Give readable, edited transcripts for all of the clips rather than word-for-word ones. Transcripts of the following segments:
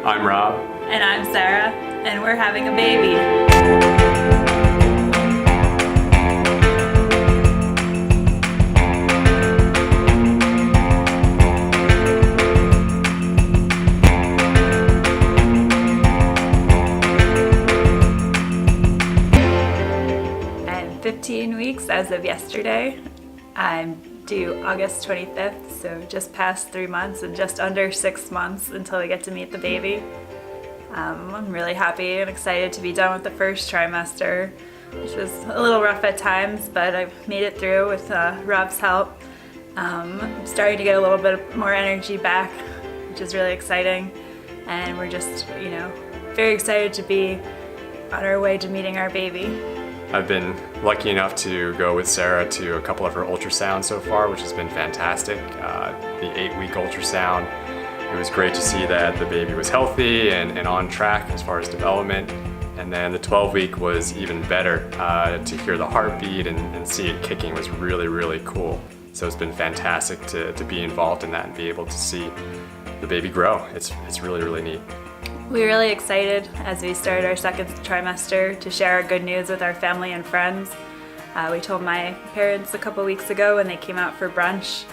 I'm Rob. And I'm Sarah, and we're having a baby. I'm 15 weeks as of yesterday. I'm due August 25th, so just past 3 months and just under 6 months until we get to meet the baby. I'm really happy and excited to be done with the first trimester, which was a little rough at times, but I made it through with Rob's help. I'm starting to get a little bit more energy back, which is really exciting, and we're just, very excited to be on our way to meeting our baby. I've been lucky enough to go with Sarah to a couple of her ultrasounds so far, which has been fantastic. The 8-week ultrasound, it was great to see that the baby was healthy and on track as far as development. And then the 12-week was even better. To hear the heartbeat and see it kicking was really, really cool. So it's been fantastic to be involved in that and be able to see the baby grow. It's really, really neat. We're really excited as we start our second trimester to share our good news with our family and friends. We told my parents a couple weeks ago when they came out for brunch.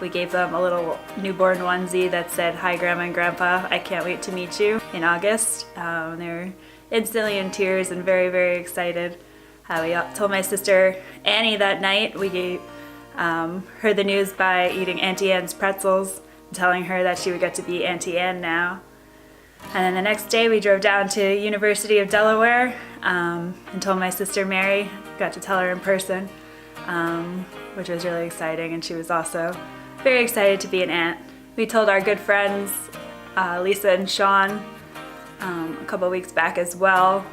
We gave them a little newborn onesie that said, "Hi Grandma and Grandpa, I can't wait to meet you," in August. They were instantly in tears and very, very excited. We told my sister Annie that night. We heard the news by eating Auntie Anne's pretzels, telling her that she would get to be Auntie Anne now. And then the next day we drove down to University of Delaware and told my sister Mary, got to tell her in person, which was really exciting, and she was also very excited to be an aunt. We told our good friends, Lisa and Sean, a couple weeks back as well,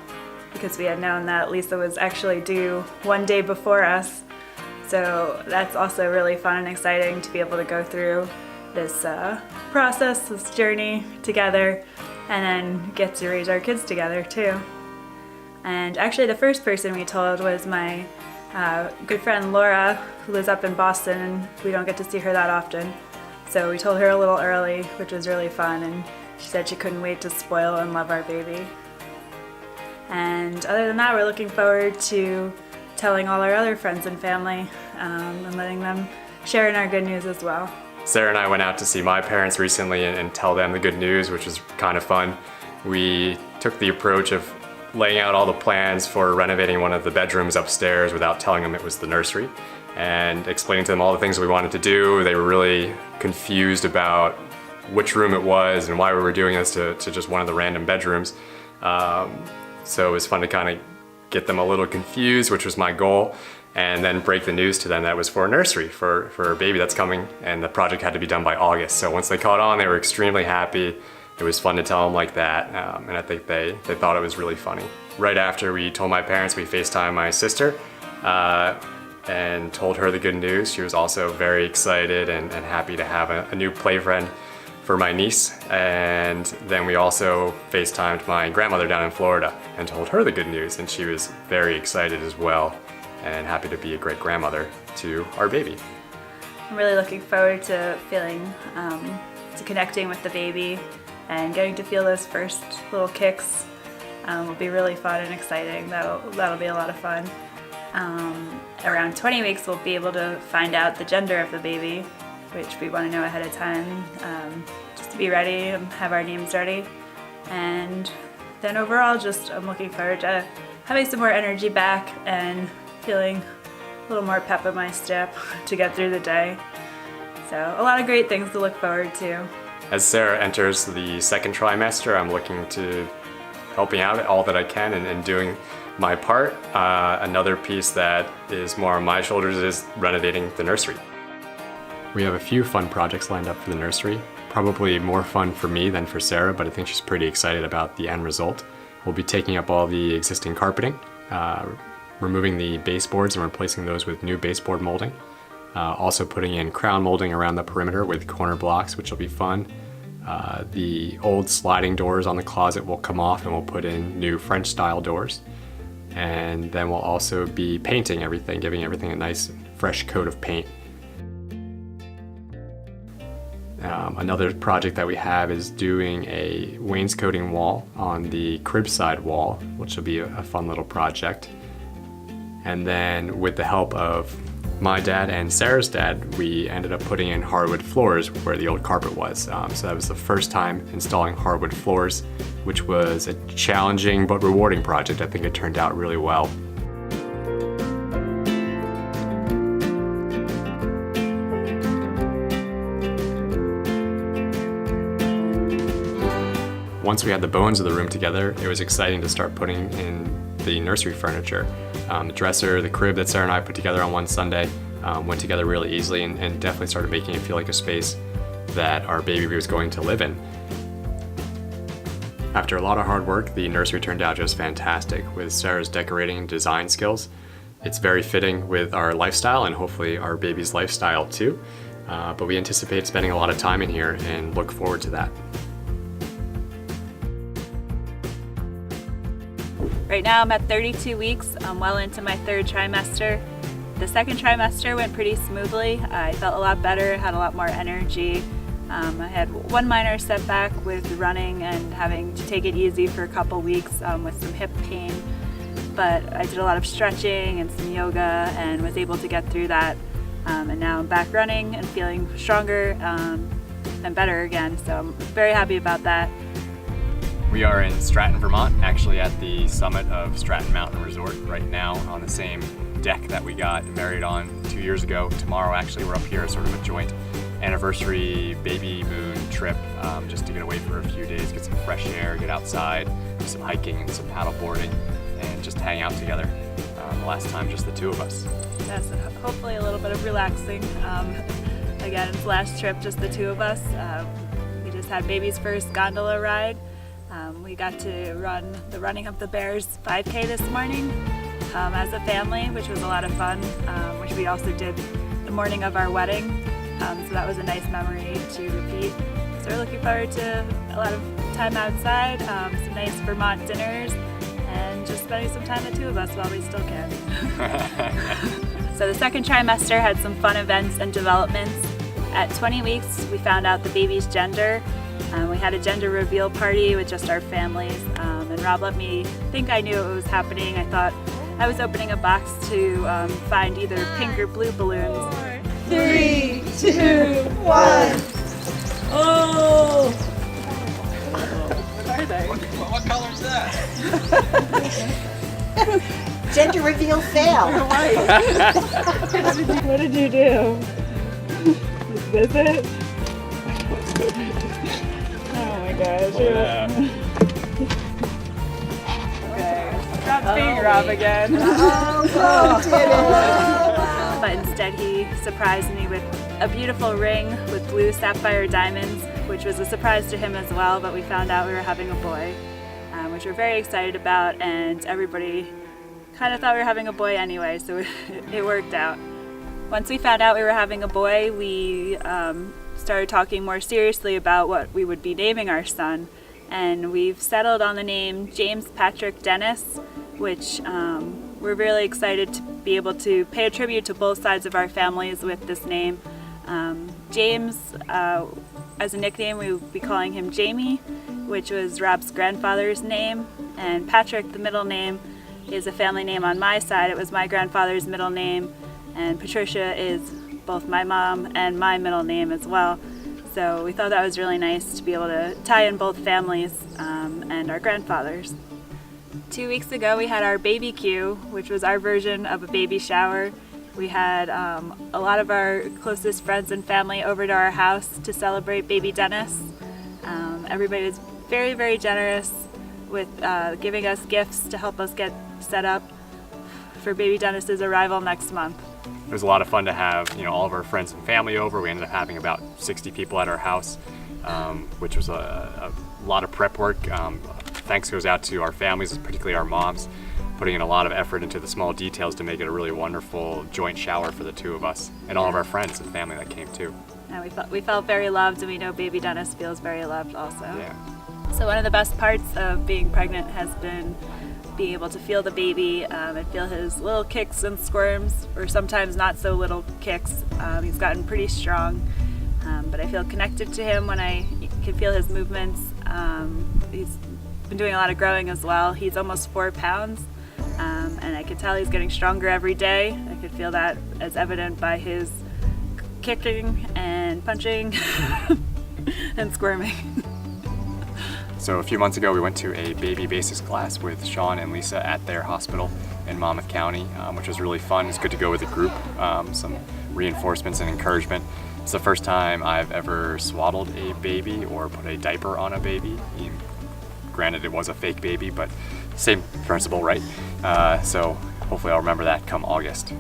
because we had known that Lisa was actually due one day before us. So that's also really fun and exciting to be able to go through this process, this journey together, and then get to raise our kids together too. And actually the first person we told was my good friend Laura, who lives up in Boston, and we don't get to see her that often. So we told her a little early, which was really fun, and she said she couldn't wait to spoil and love our baby. And other than that, we're looking forward to telling all our other friends and family and letting them share in our good news as well. Sarah and I went out to see my parents recently and tell them the good news, which was kind of fun. We took the approach of laying out all the plans for renovating one of the bedrooms upstairs without telling them it was the nursery, and explaining to them all the things we wanted to do. They were really confused about which room it was and why we were doing this to just one of the random bedrooms. So it was fun to kind of get them a little confused, which was my goal, and then break the news to them that it was for a nursery, for a baby that's coming, and the project had to be done by August. So once they caught on, they were extremely happy. It was fun to tell them like that, and I think they thought it was really funny. Right after we told my parents, we FaceTimed my sister and told her the good news. She was also very excited and happy to have a new play friend for my niece. And then we also FaceTimed my grandmother down in Florida and told her the good news, and she was very excited as well and happy to be a great grandmother to our baby. I'm really looking forward to to connecting with the baby and getting to feel those first little kicks. Will be really fun and exciting. That'll be a lot of fun. Around 20 weeks we'll be able to find out the gender of the baby, which we want to know ahead of time, just to be ready and have our names ready. And then overall, I'm looking forward to having some more energy back and feeling a little more pep in my step to get through the day. So a lot of great things to look forward to. As Sarah enters the second trimester, I'm looking to helping out all that I can and doing my part. Another piece that is more on my shoulders is renovating the nursery. We have a few fun projects lined up for the nursery. Probably more fun for me than for Sarah, but I think she's pretty excited about the end result. We'll be taking up all the existing carpeting, removing the baseboards and replacing those with new baseboard molding. Also putting in crown molding around the perimeter with corner blocks, which will be fun. The old sliding doors on the closet will come off and we'll put in new French style doors. And then we'll also be painting everything, giving everything a nice fresh coat of paint. Another project that we have is doing a wainscoting wall on the crib side wall, which will be a fun little project. And then with the help of my dad and Sarah's dad, we ended up putting in hardwood floors where the old carpet was. So that was the first time installing hardwood floors, which was a challenging but rewarding project. I think it turned out really well. Once we had the bones of the room together, it was exciting to start putting in the nursery furniture. The dresser, the crib that Sarah and I put together on one Sunday went together really easily and definitely started making it feel like a space that our baby was going to live in. After a lot of hard work, the nursery turned out just fantastic. With Sarah's decorating and design skills, it's very fitting with our lifestyle and hopefully our baby's lifestyle too. But we anticipate spending a lot of time in here and look forward to that. Right now I'm at 32 weeks. I'm well into my third trimester. The second trimester went pretty smoothly. I felt a lot better, had a lot more energy. I had one minor setback with running and having to take it easy for a couple weeks with some hip pain. But I did a lot of stretching and some yoga and was able to get through that. And now I'm back running and feeling stronger and better again. So I'm very happy about that. We are in Stratton, Vermont, actually at the summit of Stratton Mountain Resort right now on the same deck that we got married on 2 years ago. Tomorrow, actually, we're up here as sort of a joint anniversary baby moon trip just to get away for a few days, get some fresh air, get outside, do some hiking and some paddle boarding, and just hang out together. The last time, just the two of us. Yes, and hopefully a little bit of relaxing. Again, it's the last trip, just the two of us. We just had baby's first gondola ride. We got to run the Running Up the Bears 5K this morning as a family, which was a lot of fun, which we also did the morning of our wedding. So that was a nice memory to repeat. So we're looking forward to a lot of time outside, some nice Vermont dinners, and just spending some time, the two of us, while we still can. So the second trimester had some fun events and developments. At 20 weeks, we found out the baby's gender. We had a gender reveal party with just our families, and Rob let me think I knew what was happening. I thought I was opening a box to find either pink or blue balloons. 3, 2, 1. Oh! What are they? What color is that? Gender reveal fail. What did you do? Is it? Oh my gosh. Yeah. Okay. Rob's being Rob again. Oh, did it. But instead he surprised me with a beautiful ring with blue sapphire diamonds, which was a surprise to him as well, but we found out we were having a boy, which we're very excited about, and everybody kind of thought we were having a boy anyway, so it worked out. Once we found out we were having a boy, we started talking more seriously about what we would be naming our son, and we've settled on the name James Patrick Dennis, which we're really excited to be able to pay a tribute to both sides of our families with this name. James, as a nickname, we would be calling him Jamie, which was Rob's grandfather's name, and Patrick, the middle name, is a family name on my side. It was my grandfather's middle name, and Patricia is both my mom and my middle name as well. So we thought that was really nice to be able to tie in both families and our grandfathers. 2 weeks ago we had our baby queue, which was our version of a baby shower. We had a lot of our closest friends and family over to our house to celebrate baby Dennis. Everybody was very, very generous with giving us gifts to help us get set up for baby Dennis's arrival next month. It was a lot of fun to have, all of our friends and family over. We ended up having about 60 people at our house, which was a lot of prep work. Thanks goes out to our families, particularly our moms, putting in a lot of effort into the small details to make it a really wonderful joint shower for the two of us, and all of our friends and family that came too. And we felt very loved, and we know baby Dennis feels very loved also. Yeah. So one of the best parts of being pregnant has been being able to feel the baby and feel his little kicks and squirms, or sometimes not so little kicks. He's gotten pretty strong. But I feel connected to him when I can feel his movements. He's been doing a lot of growing as well. He's almost 4 pounds, and I could tell he's getting stronger every day. I could feel that as evident by his kicking and punching and squirming. So a few months ago, we went to a baby basis class with Sean and Lisa at their hospital in Monmouth County, which was really fun. It's good to go with a group, some reinforcements and encouragement. It's the first time I've ever swaddled a baby or put a diaper on a baby. Granted, it was a fake baby, but same principle, right? So hopefully I'll remember that come August.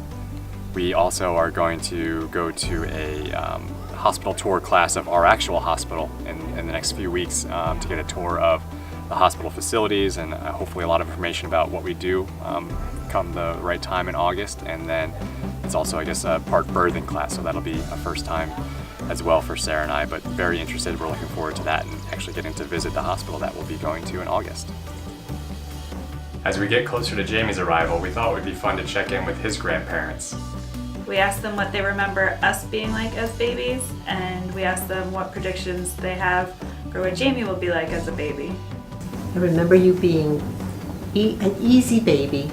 We also are going to go to a hospital tour class of our actual hospital in the next few weeks to get a tour of the hospital facilities and hopefully a lot of information about what we do come the right time in August. And then it's also, I guess, a part birthing class, so that'll be a first time as well for Sarah and I, but very interested. We're looking forward to that and actually getting to visit the hospital that we'll be going to in August. As we get closer to Jamie's arrival, we thought it would be fun to check in with his grandparents. We asked them what they remember us being like as babies, and we asked them what predictions they have for what Jamie will be like as a baby. I remember you being an easy baby.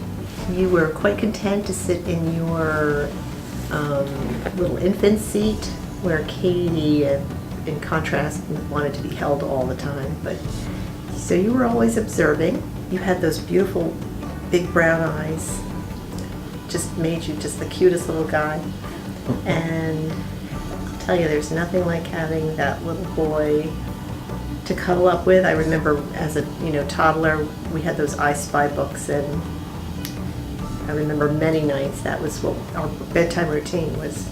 You were quite content to sit in your little infant seat, where Katie, in contrast, wanted to be held all the time. But so you were always observing. You had those beautiful big brown eyes. Just made you just the cutest little guy. And I'll tell you, there's nothing like having that little boy to cuddle up with. I remember as a toddler, we had those I Spy books, and I remember many nights that was what our bedtime routine was,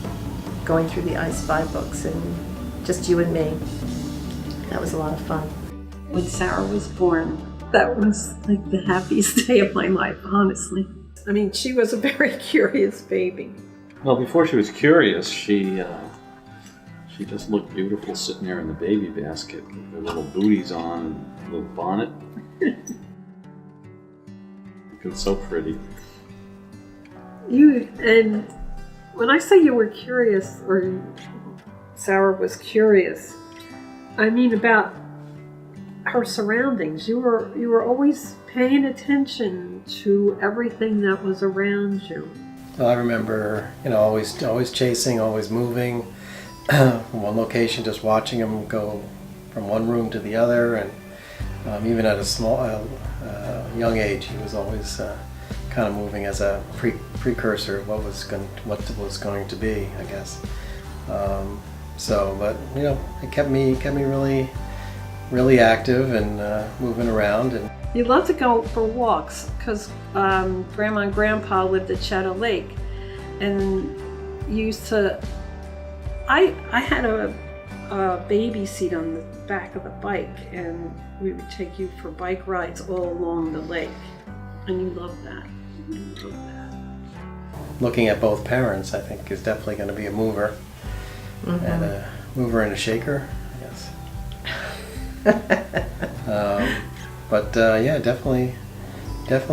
going through the I Spy books, and just you and me. That was a lot of fun. When Sara was born, that was like the happiest day of my life, honestly. I mean, she was a very curious baby. Well, before she was curious, she just looked beautiful sitting there in the baby basket with her little booties on and a little bonnet. Looking so pretty. And when I say you were curious, or Sara was curious, I mean about her surroundings. You were always paying attention to everything that was around you. Well, I remember, always chasing, always moving from one location, just watching him go from one room to the other, and even at a small, young age, he was always kind of moving as a precursor of what was going to be, I guess. But it kept me really active and moving around. And You loved to go for walks because Grandma and Grandpa lived at Shadow Lake, and used to. I had a baby seat on the back of the bike, and we would take you for bike rides all along the lake, and you loved that. You loved that. looking at both parents, I think, is definitely going to be a mover. Mm-hmm. And a mover and a shaker, I guess. Yeah, definitely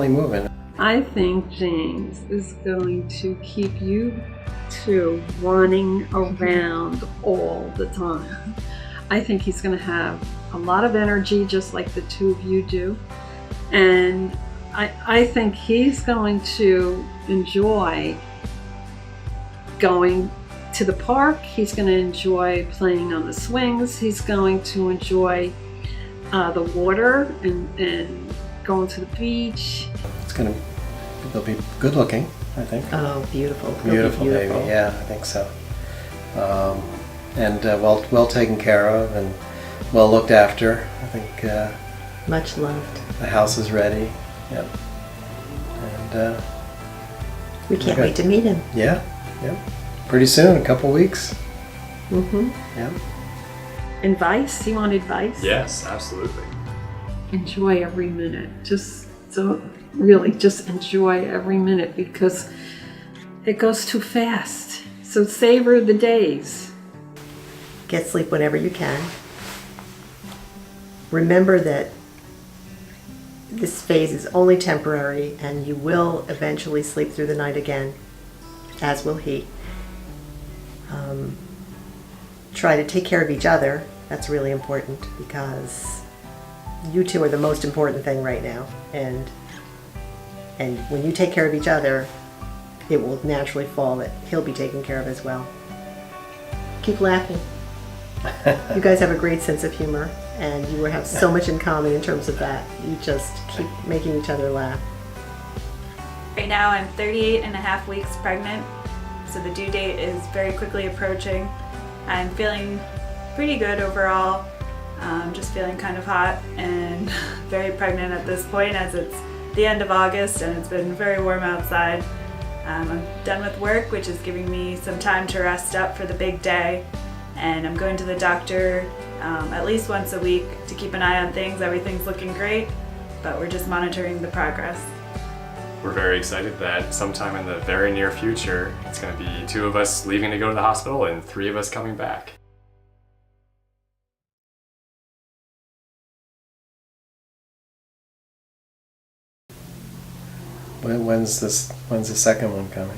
moving. I think James is going to keep you two running around all the time. I think he's going to have a lot of energy, just like the two of you do. And I think he's going to enjoy going to the park. He's going to enjoy playing on the swings. He's going to enjoy the water and going to the beach. They'll be good looking, I think. Oh, beautiful. Beautiful baby, yeah, I think so. And well taken care of and well looked after. I think much loved. The house is ready. Yep. And we can't wait to meet him. Yeah. Yep. Pretty soon, a couple weeks. Mm-hmm. Yeah. Advice? You want advice? Yes, absolutely. Enjoy every minute. Just enjoy every minute, because it goes too fast. So savor the days. Get sleep whenever you can. Remember that this phase is only temporary, and you will eventually sleep through try to take care of each other. That's really important because you two are the most important thing right now. And when you take care of each other, it will naturally fall that he'll be taken care of as well. Keep laughing. You guys have a great sense of humor, and you have so much in common in terms of that. You just keep making each other laugh. Right now I'm 38 and a half weeks pregnant, so the due date is very quickly approaching. I'm feeling pretty good overall. Just feeling kind of hot and very pregnant at this point, as it's the end of August and it's been very warm outside. I'm done with work, which is giving me some time to rest up for the big day, and I'm going to the doctor at least once a week to keep an eye on things. Everything's looking great, but we're just monitoring the progress. We're very excited that sometime in the very near future, it's going to be 2 of us leaving to go to the hospital and 3 of us coming back. When's the second one coming?